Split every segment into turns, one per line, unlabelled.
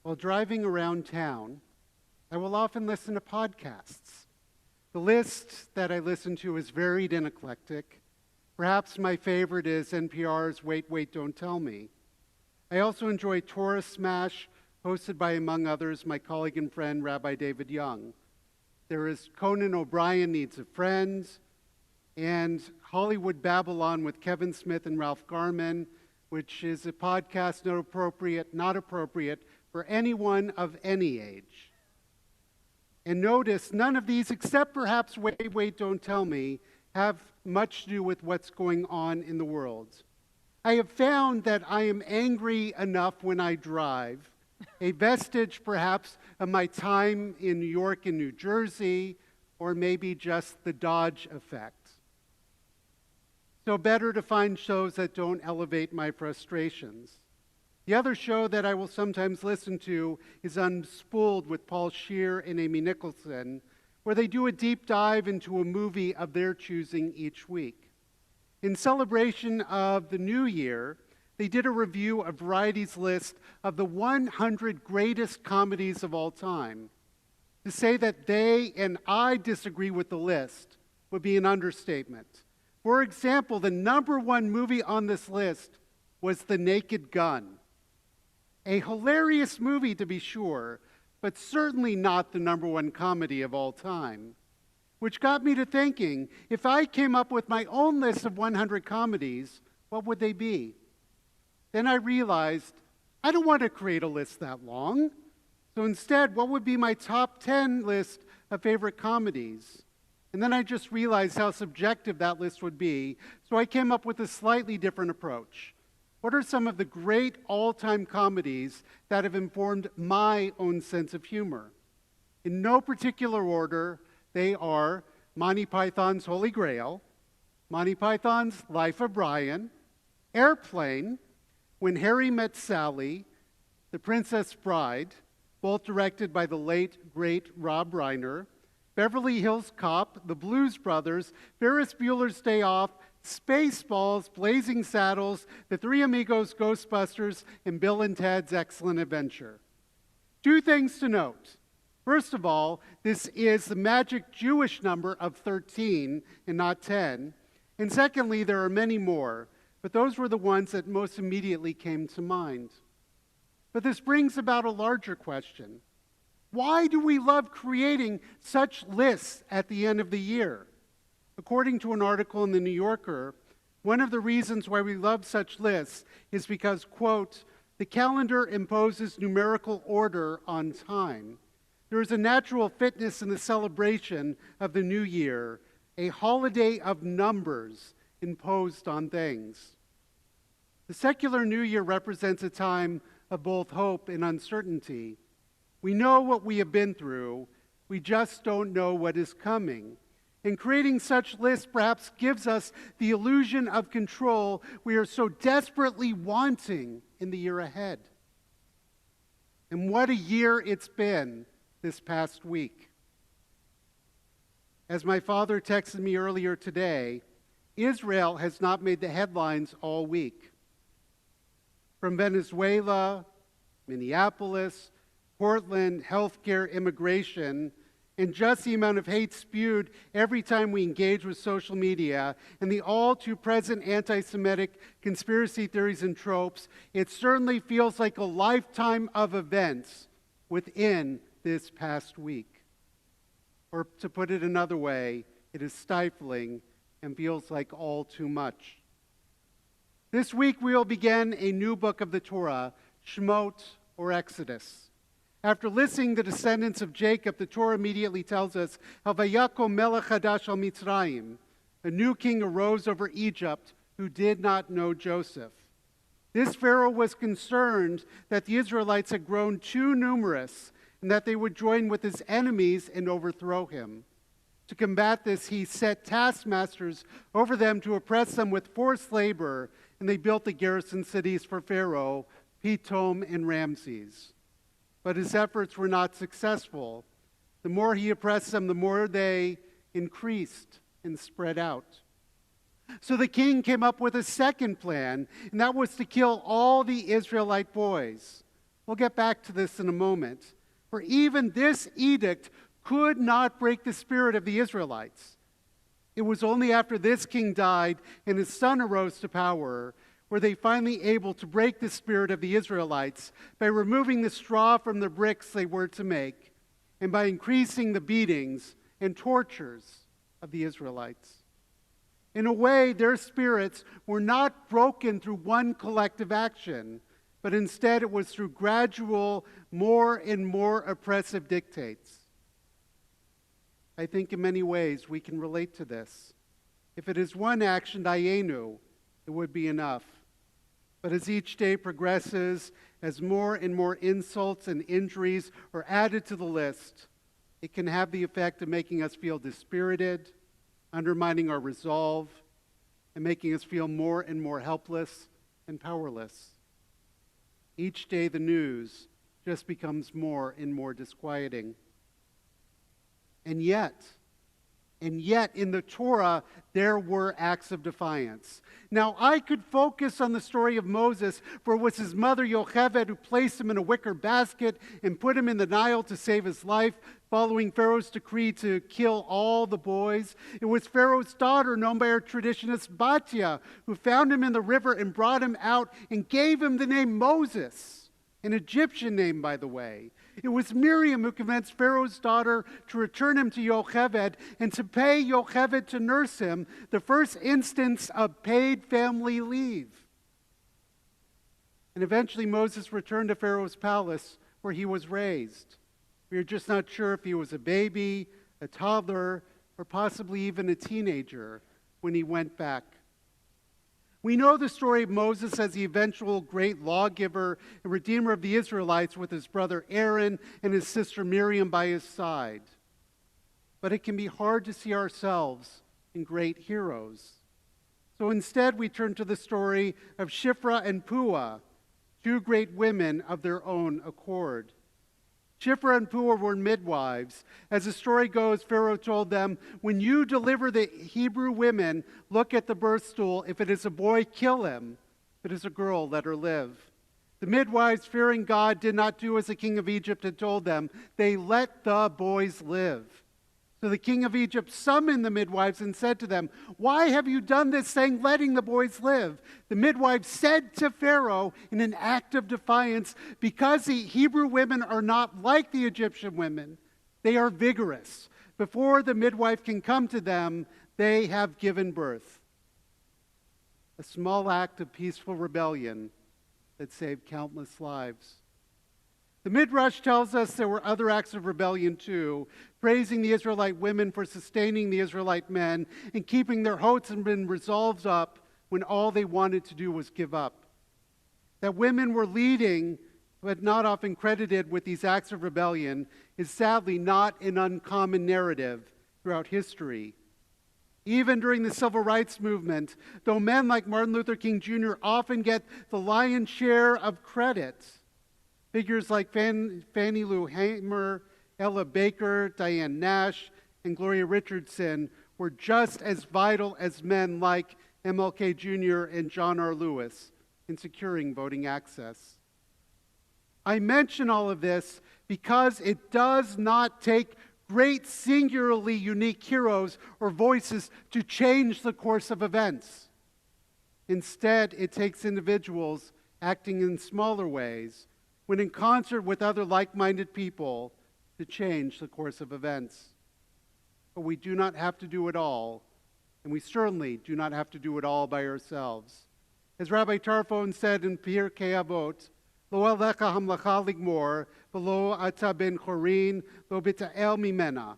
While driving around town, I will often listen to podcasts. The list that I listen to is varied and eclectic. Perhaps my favorite is NPR's Wait, Wait, Don't Tell Me. I also enjoy Torah Smash, hosted by, among others, my colleague and friend, Rabbi David Young. There is Conan O'Brien Needs a Friend, and Hollywood Babylon with Kevin Smith and Ralph Garman, which is a podcast not appropriate for anyone of any age. And notice, none of these, except perhaps Wait, Wait, Don't Tell Me, have much to do with what's going on in the world. I have found that I am angry enough when I drive, a vestige perhaps of my time in New York and New Jersey, or maybe just the Dodge effect. So better to find shows that don't elevate my frustrations. The other show that I will sometimes listen to is Unspooled with Paul Scheer and Amy Nicholson, where they do a deep dive into a movie of their choosing each week. In celebration of the new year, they did a review of Variety's list of the 100 greatest comedies of all time. To say that they and I disagree with the list would be an understatement. For example, the number one movie on this list was The Naked Gun. A hilarious movie, to be sure, but certainly not the number one comedy of all time. Which got me to thinking, if I came up with my own list of 100 comedies, what would they be? Then I realized, I don't want to create a list that long. So instead, what would be my top 10 list of favorite comedies? And then I just realized how subjective that list would be, so I came up with a slightly different approach. What are some of the great all-time comedies that have informed my own sense of humor? In no particular order, they are Monty Python's Holy Grail, Monty Python's Life of Brian, Airplane, When Harry Met Sally, The Princess Bride, both directed by the late, great Rob Reiner, Beverly Hills Cop, The Blues Brothers, Ferris Bueller's Day Off, Spaceballs, Blazing Saddles, The Three Amigos, Ghostbusters, and Bill and Ted's Excellent Adventure. Two things to note. First of all, this is the magic Jewish number of 13 and not 10. And secondly, there are many more, but those were the ones that most immediately came to mind. But this brings about a larger question. Why do we love creating such lists at the end of the year? According to an article in The New Yorker, one of the reasons why we love such lists is because, quote, the calendar imposes numerical order on time. There is a natural fitness in the celebration of the new year, a holiday of numbers imposed on things. The secular new year represents a time of both hope and uncertainty. We know what we have been through, we just don't know what is coming. And creating such lists perhaps gives us the illusion of control we are so desperately wanting in the year ahead. And what a year it's been this past week. As my father texted me earlier today, Israel has not made the headlines all week. From Venezuela, Minneapolis, Portland, healthcare, immigration, and just the amount of hate spewed every time we engage with social media, and the all-too-present anti-Semitic conspiracy theories and tropes, it certainly feels like a lifetime of events within this past week. Or to put it another way, it is stifling and feels like all too much. This week we will begin a new book of the Torah, Shemot, or Exodus. After listing the descendants of Jacob, the Torah immediately tells us, how Vayakom melech hadash al Mitzrayim, a new king arose over Egypt who did not know Joseph. This Pharaoh was concerned that the Israelites had grown too numerous and that they would join with his enemies and overthrow him. To combat this, he set taskmasters over them to oppress them with forced labor, and they built the garrison cities for Pharaoh, Pithom and Ramses. But his efforts were not successful. The more he oppressed them, the more they increased and spread out. So the king came up with a second plan, and that was to kill all the Israelite boys. We'll get back to this in a moment. For even this edict could not break the spirit of the Israelites. It was only after this king died and his son arose to power were they finally able to break the spirit of the Israelites by removing the straw from the bricks they were to make and by increasing the beatings and tortures of the Israelites. In a way, their spirits were not broken through one collective action, but instead it was through gradual, more and more oppressive dictates. I think in many ways we can relate to this. If it is one action, dayenu, it would be enough. But as each day progresses, as more and more insults and injuries are added to the list, it can have the effect of making us feel dispirited, undermining our resolve, and making us feel more and more helpless and powerless. Each day the news just becomes more and more disquieting. And yet, in the Torah, there were acts of defiance. Now, I could focus on the story of Moses, for it was his mother, Yocheved, who placed him in a wicker basket and put him in the Nile to save his life, following Pharaoh's decree to kill all the boys. It was Pharaoh's daughter, known by our tradition as Batia, who found him in the river and brought him out and gave him the name Moses, an Egyptian name, by the way. It was Miriam who convinced Pharaoh's daughter to return him to Yocheved and to pay Yocheved to nurse him, the first instance of paid family leave. And eventually Moses returned to Pharaoh's palace where he was raised. We are just not sure if he was a baby, a toddler, or possibly even a teenager when he went back. We know the story of Moses as the eventual great lawgiver and redeemer of the Israelites with his brother Aaron and his sister Miriam by his side. But it can be hard to see ourselves in great heroes. So instead we turn to the story of Shiphrah and Puah, two great women of their own accord. Shiphrah and Puah were midwives. As the story goes, Pharaoh told them, "When you deliver the Hebrew women, look at the birth stool. If it is a boy, kill him. If it is a girl, let her live." The midwives, fearing God, did not do as the king of Egypt had told them. They let the boys live. So the king of Egypt summoned the midwives and said to them, "Why have you done this, saying, letting the boys live?" The midwives said to Pharaoh in an act of defiance, "Because the Hebrew women are not like the Egyptian women. They are vigorous. Before the midwife can come to them, they have given birth." A small act of peaceful rebellion that saved countless lives. The Midrash tells us there were other acts of rebellion too, praising the Israelite women for sustaining the Israelite men and keeping their hopes and resolves up when all they wanted to do was give up. That women were leading, but not often credited with these acts of rebellion, is sadly not an uncommon narrative throughout history. Even during the Civil Rights Movement, though men like Martin Luther King Jr. often get the lion's share of credit, figures like Fannie Lou Hamer, Ella Baker, Diane Nash, and Gloria Richardson were just as vital as men like MLK Jr. and John R. Lewis in securing voting access. I mention all of this because it does not take great singularly unique heroes or voices to change the course of events. Instead, it takes individuals acting in smaller ways when in concert with other like-minded people to change the course of events. But we do not have to do it all, and we certainly do not have to do it all by ourselves. As Rabbi Tarfon said in Pirkei Avot, "Lo alecha hamlacha ligmor, v'lo ata ben chorin, lo b'ta'el mimena."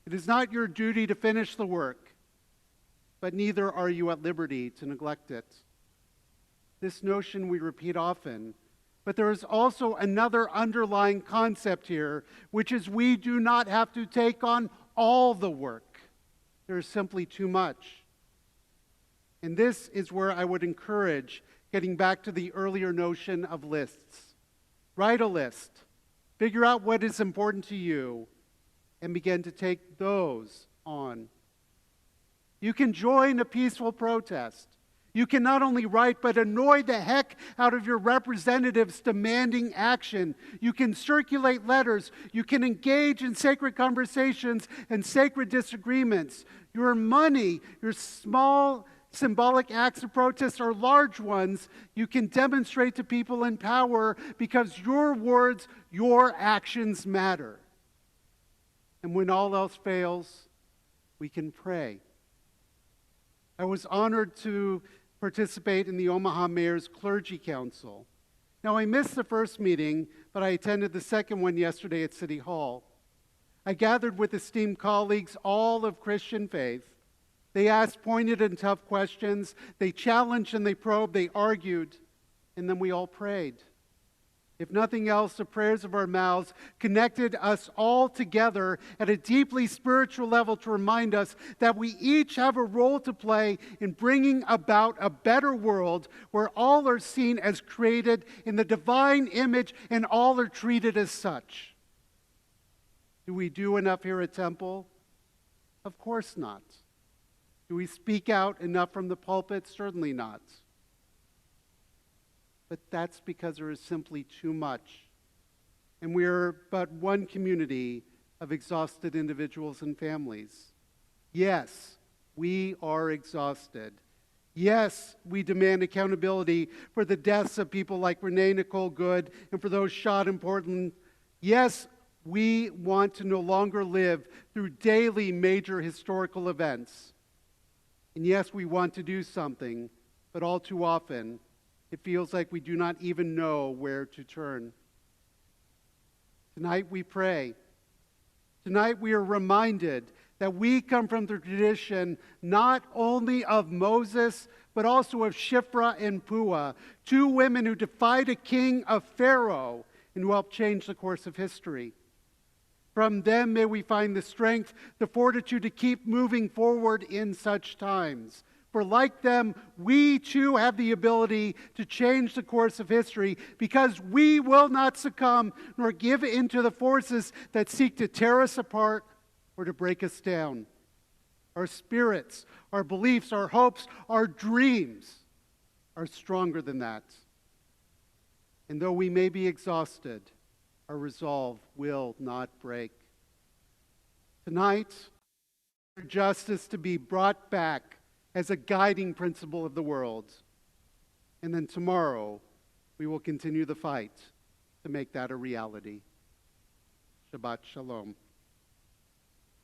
It is not your duty to finish the work, but neither are you at liberty to neglect it. This notion we repeat often, but there is also another underlying concept here, which is we do not have to take on all the work. There is simply too much. And this is where I would encourage getting back to the earlier notion of lists. Write a list, figure out what is important to you, and begin to take those on. You can join a peaceful protest. You can not only write, but annoy the heck out of your representatives demanding action. You can circulate letters. You can engage in sacred conversations and sacred disagreements. Your money, your small symbolic acts of protest or large ones, you can demonstrate to people in power because your words, your actions matter. And when all else fails, we can pray. I was honored to participate in the Omaha Mayor's Clergy Council. Now, I missed the first meeting, but I attended the second one yesterday at City Hall. I gathered with esteemed colleagues, all of Christian faith. They asked pointed and tough questions. They challenged and they probed. They argued. And then we all prayed. If nothing else, the prayers of our mouths connected us all together at a deeply spiritual level to remind us that we each have a role to play in bringing about a better world where all are seen as created in the divine image and all are treated as such. Do we do enough here at Temple? Of course not. Do we speak out enough from the pulpit? Certainly not. But that's because there is simply too much. And we are but one community of exhausted individuals and families. Yes, we are exhausted. Yes, we demand accountability for the deaths of people like Renee Nicole Good and for those shot in Portland. Yes, we want to no longer live through daily major historical events. And yes, we want to do something, but all too often, it feels like we do not even know where to turn. Tonight we pray. Tonight we are reminded that we come from the tradition not only of Moses, but also of Shiphrah and Puah, two women who defied a king of Pharaoh and who helped change the course of history. From them may we find the strength, the fortitude to keep moving forward in such times. For like them, we too have the ability to change the course of history because we will not succumb nor give in to the forces that seek to tear us apart or to break us down. Our spirits, our beliefs, our hopes, our dreams are stronger than that. And though we may be exhausted, our resolve will not break. Tonight, for justice to be brought back as a guiding principle of the world. And then tomorrow, we will continue the fight to make that a reality. Shabbat Shalom.